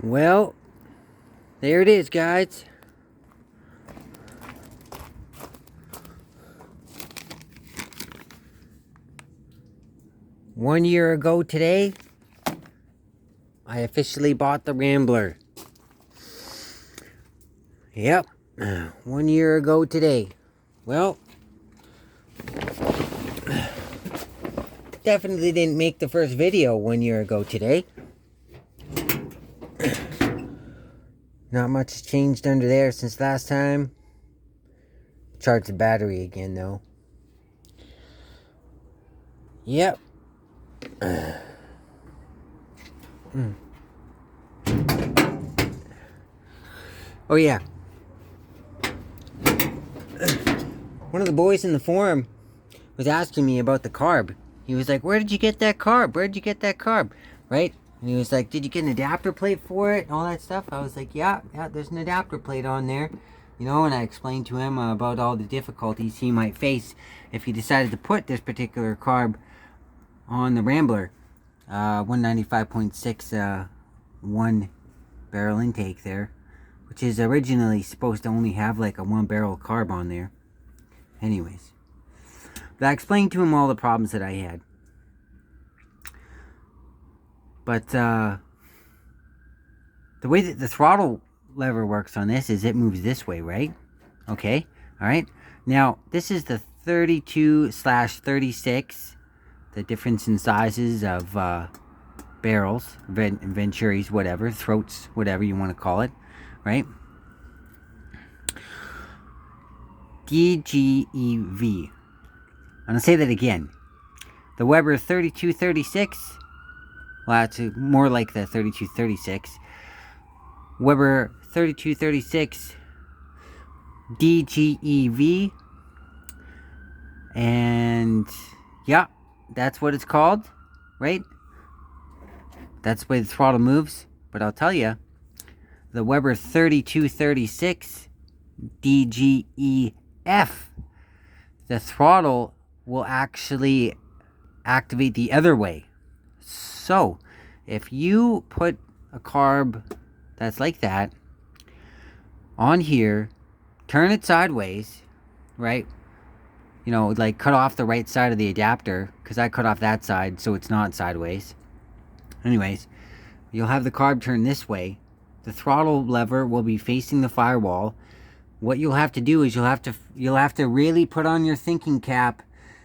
Well, there it is, guys. One year ago today, I officially bought the Rambler. Yep, 1 year ago today. Well, definitely didn't make the first video 1 year ago today. Not much has changed under there since last time. Charged the battery again, though. Yep. Oh, yeah. One of the boys in the forum was asking me about the carb. He was like, where did you get that carb? Where did you get that carb? Right? And he was like, did you get an adapter plate for it? And all that stuff. I was like, yeah, there's an adapter plate on there. You know, and I explained to him about all the difficulties he might face if he decided to put this particular carb on the Rambler. 195.6 one barrel intake there, which is originally supposed to only have like a 1 barrel carb on there. Anyways, but I explained to him all the problems that I had. But the way that the throttle lever works on this is it moves this way, right? Okay, all right. Now, this is the 32/36, the difference in sizes of barrels, venturis, whatever, throats, whatever you want to call it, right? DGEV. I'm going to say that again. The Weber 3236, well, it's more like the 3236. Weber 3236 DGEV. And yeah, that's what it's called, right? That's the way the throttle moves. But I'll tell you, the Weber 3236 DGEF, the throttle will actually activate the other way. So, if you put a carb that's like that on here, turn it sideways, right? You know, like cut off the right side of the adapter, because I cut off that side so it's not sideways. Anyways, you'll have the carb turn this way. The throttle lever will be facing the firewall. What you'll have to do is you'll have to really put on your thinking cap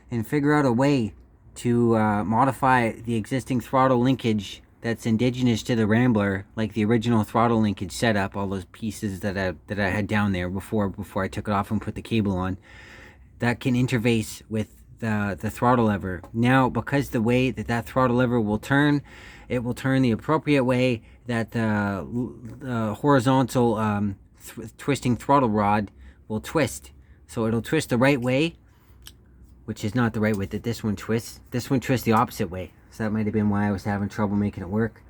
and figure out a way to modify the existing throttle linkage that's indigenous to the Rambler, like the original throttle linkage setup, all those pieces that I had down there before I took it off and put the cable on, that can interface with the throttle lever. Now, because the way that throttle lever will turn, it will turn the appropriate way that the horizontal twisting throttle rod will twist. So it'll twist the right way, which is not the right way that this one twists. This one twists the opposite way. So that might have been why I was having trouble making it work.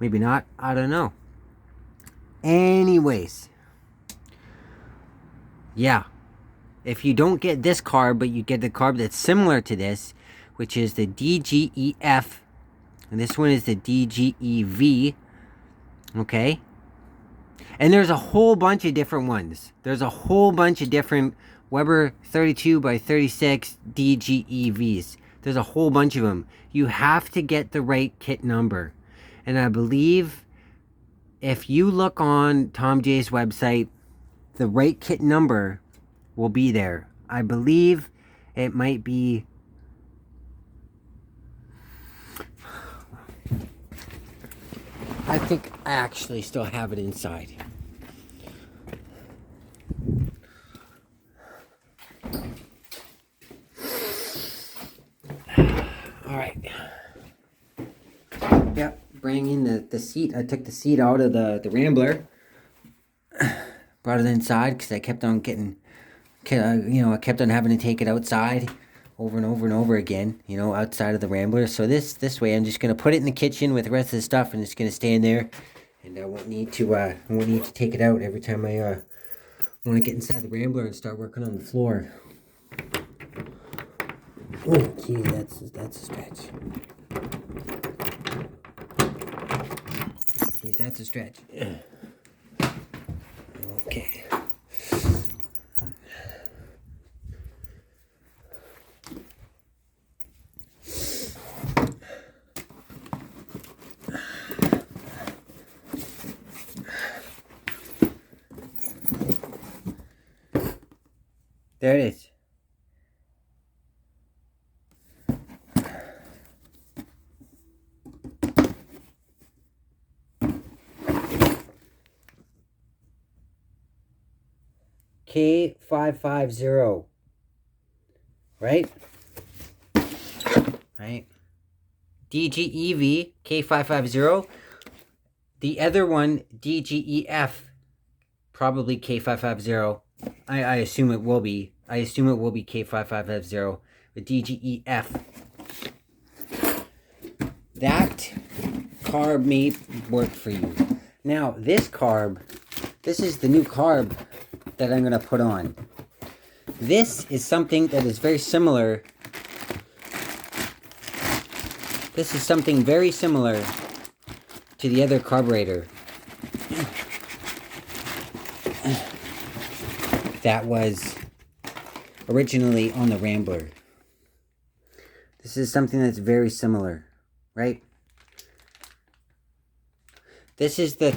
Maybe not. I don't know. Anyways. Yeah. If you don't get this carb, but you get the carb that's similar to this, which is the DGEF, and this one is the DGEV, okay? And there's a whole bunch of different ones. There's a whole bunch of different Weber 32x36 DGEVs. There's a whole bunch of them. You have to get the right kit number. And I believe if you look on Tom J's website, the right kit number will be there. I believe it might be... I think I actually still have it inside. Alright. Yep, bring in the seat. I took the seat out of the Rambler. Brought it inside because I kept on getting... I kept on having to take it outside over and over and over again, outside of the Rambler. So this way, I'm just going to put it in the kitchen with the rest of the stuff, and it's going to stay in there. And I won't need to take it out every time I want to get inside the Rambler and start working on the floor. Oh, gee, that's a stretch. Okay, that's a stretch. Okay. There it is. K550. Right? Right? DGEV K550. The other one, DGEF, probably K550. I assume it will be. I assume it will be K5550. The DGEF. That carb may work for you. Now, this carb, this is the new carb that I'm going to put on. This is something that is very similar. This is something very similar to the other carburetor that was originally on the Rambler. This is something that's very similar, right? This is the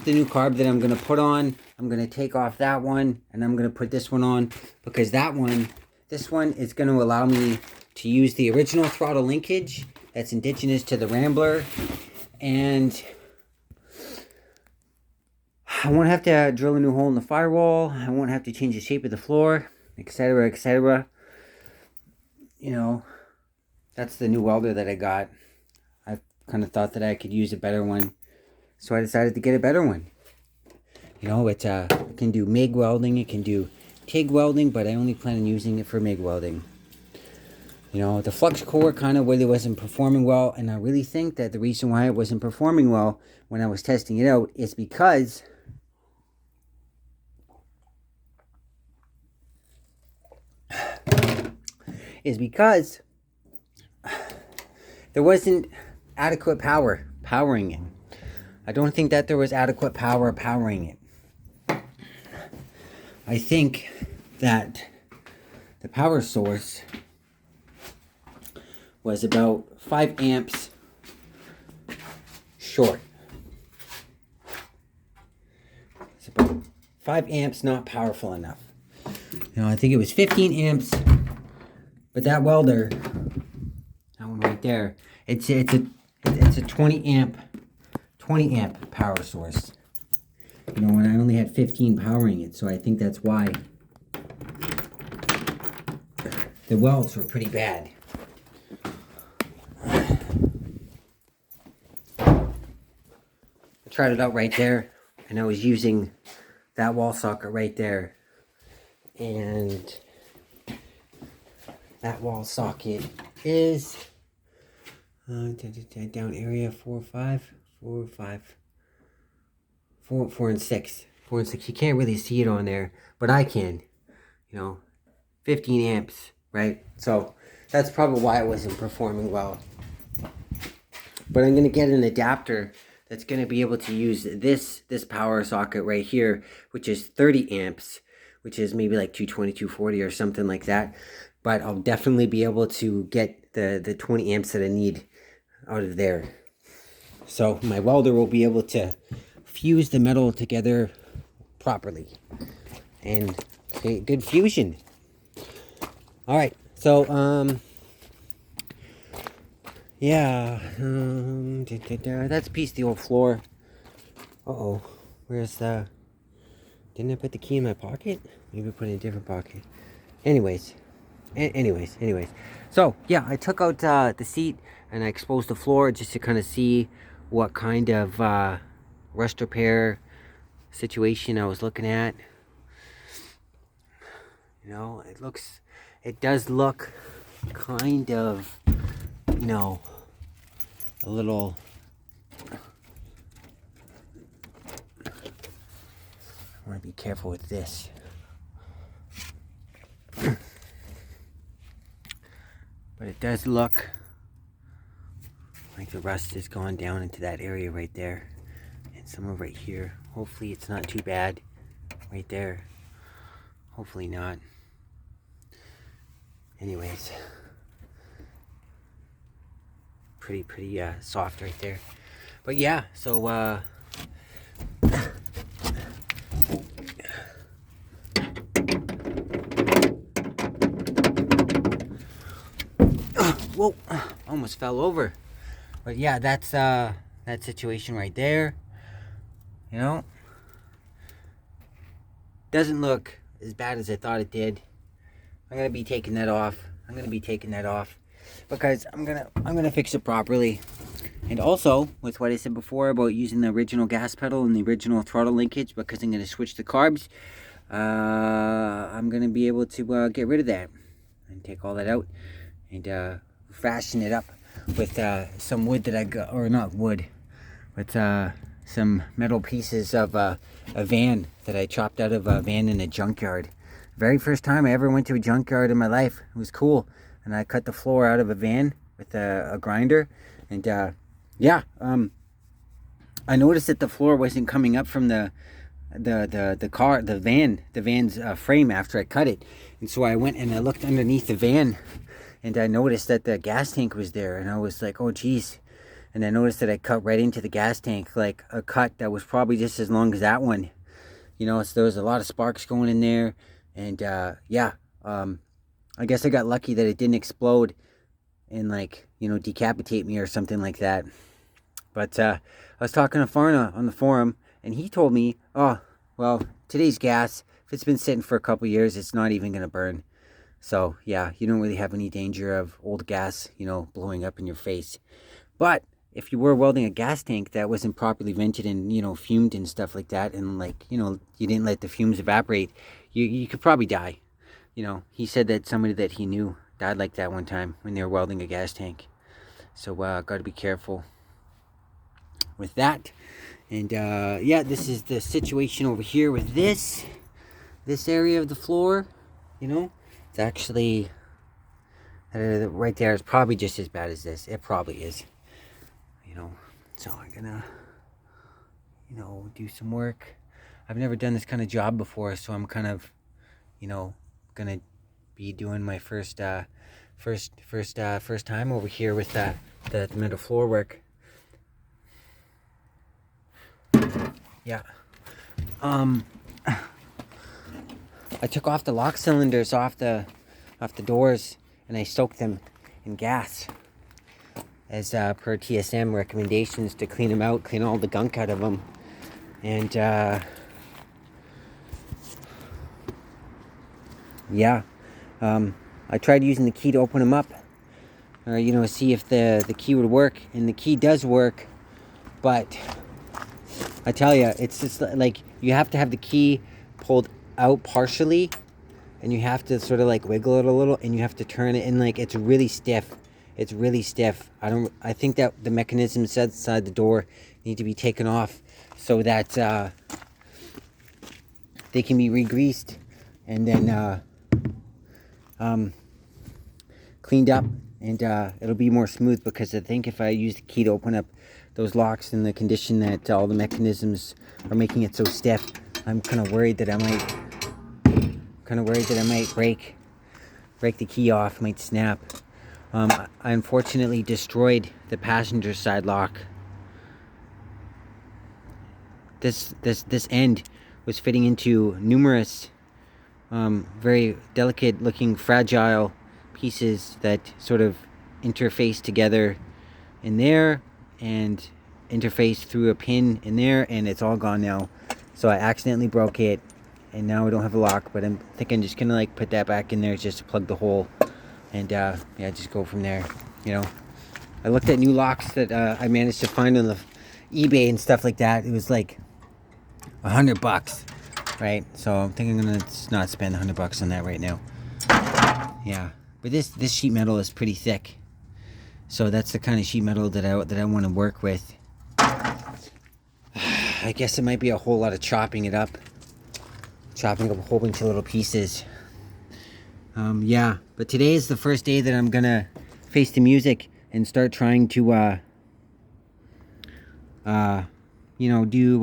new carb that I'm going to put on. I'm going to take off that one and I'm going to put this one on, because this one is going to allow me to use the original throttle linkage that's indigenous to the Rambler, and I won't have to drill a new hole in the firewall. I won't have to change the shape of the floor, etc., etc. You know, that's the new welder that I got. I kind of thought that I could use a better one, so I decided to get a better one. You know, it can do MIG welding, it can do TIG welding, but I only plan on using it for MIG welding. You know, the flux core kind of really wasn't performing well, and I really think that the reason why it wasn't performing well when I was testing it out is because there wasn't adequate power powering it. I don't think that there was adequate power powering it. I think that the power source was about 5 amps short. It's about 5 amps not powerful enough. You know, I think it was 15 amps, but that welder, that one right there, it's a 20 amp power source. You know, and I only had 15 powering it, so I think that's why the welds were pretty bad. I tried it out right there, and I was using that wall socket right there, and that wall socket is down area 4 and 6. You can't really see it on there, but I can. You know, 15 amps, right? So that's probably why it wasn't performing well. But I'm going to get an adapter that's going to be able to use this power socket right here, which is 30 amps, which is maybe like 220, 240 or something like that. But I'll definitely be able to get the 20 amps that I need out of there. So my welder will be able to fuse the metal together properly and create good fusion. All right, so yeah, that's a piece of the old floor. Uh-oh, where's the, didn't I put the key in my pocket? Maybe put it in a different pocket. Anyways, so yeah, I took out the seat and I exposed the floor just to kind of see what kind of rust repair situation I was looking at. You know, it does look kind of, you know, a little, I want to be careful with this. But it does look like the rust has gone down into that area right there. And some right here. Hopefully it's not too bad. Right there. Hopefully not. Anyways. Pretty soft right there. But yeah, so whoa, almost fell over. But yeah, that's that situation right there. You know, doesn't look as bad as I thought it did. I'm gonna be taking that off. Because I'm gonna fix it properly. And also, with what I said before about using the original gas pedal and the original throttle linkage, because I'm gonna switch the carbs, I'm gonna be able to get rid of that and take all that out and fashion it up with some wood that I got, or not wood, but some metal pieces of a van that I chopped out of a van in a junkyard. Very first time I ever went to a junkyard in my life. It was cool. And I cut the floor out of a van with a grinder. And yeah, I noticed that the floor wasn't coming up from the van's frame after I cut it. And so I went and I looked underneath the van, and I noticed that the gas tank was there. And I was like, oh geez. And I noticed that I cut right into the gas tank, like a cut that was probably just as long as that one. You know, so there was a lot of sparks going in there. And yeah, I guess I got lucky that it didn't explode and, like, you know, decapitate me or something like that. But I was talking to Farna on the forum, and he told me, oh, well, today's gas, if it's been sitting for a couple years, it's not even going to burn. So yeah, you don't really have any danger of old gas, you know, blowing up in your face. But if you were welding a gas tank that wasn't properly vented and, you know, fumed and stuff like that, and, like, you know, you didn't let the fumes evaporate, you could probably die. You know, he said that somebody that he knew died like that one time when they were welding a gas tank. So got to be careful with that. And yeah, this is the situation over here with this area of the floor. You know, it's actually right there is probably just as bad as this. It probably is. You know, so I'm gonna, you know, do some work. I've never done this kind of job before, so I'm kind of, you know, gonna be doing my first time over here with the metal floor work. Yeah. I took off the lock cylinders off the doors, and I soaked them in gas as per TSM recommendations, to clean them out, clean all the gunk out of them. And yeah, I tried using the key to open them up, or, you know, see if the key would work, and the key does work, but I tell you, it's just like you have to have the key pulled out partially, and you have to sort of like wiggle it a little, and you have to turn it, and like it's really stiff. It's really stiff. I think that the mechanisms inside the door need to be taken off so that they can be re-greased and then cleaned up, and it'll be more smooth, because I think if I use the key to open up those locks in the condition that all the mechanisms are making it so stiff, I'm kind of worried that I might break the key off, might snap. I unfortunately destroyed the passenger side lock. This end was fitting into numerous very delicate looking fragile pieces that sort of interface together in there and interface through a pin in there, and it's all gone now. So I accidentally broke it, and now I don't have a lock, but I'm thinking just gonna like put that back in there just to plug the hole, and yeah, just go from there. You know, I looked at new locks that I managed to find on the eBay and stuff like that. It was like $100, right? So I'm thinking I'm gonna not spend $100 on that right now. Yeah, but this sheet metal is pretty thick, so that's the kind of sheet metal that I want to work with. I guess it might be a whole lot of chopping up a whole bunch of little pieces. Yeah, but today is the first day that I'm gonna face the music and start trying to you know, do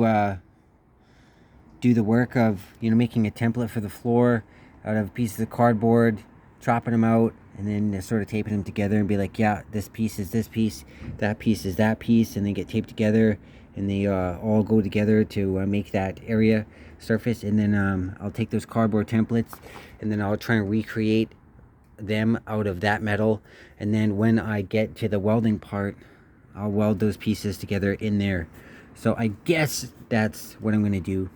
the work of, you know, making a template for the floor out of pieces of cardboard, chopping them out, and then sort of taping them together and be like, yeah, this piece is this piece, that piece is that piece, and they get taped together, and they all go together to make that area surface. And then I'll take those cardboard templates, and then I'll try and recreate them out of that metal. And then when I get to the welding part, I'll weld those pieces together in there. So I guess that's what I'm gonna do.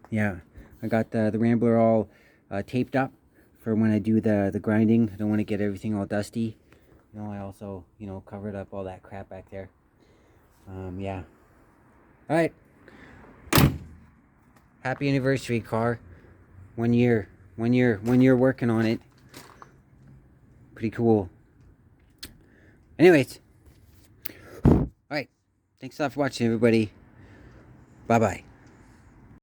Yeah, I got the Rambler all taped up for when I do the grinding. I don't want to get everything all dusty. You know, I also, you know, covered up all that crap back there. Yeah. All right. Happy anniversary, car. 1 year. 1 year. 1 year working on it. Pretty cool. Anyways. All right. Thanks a lot for watching, everybody. Bye-bye.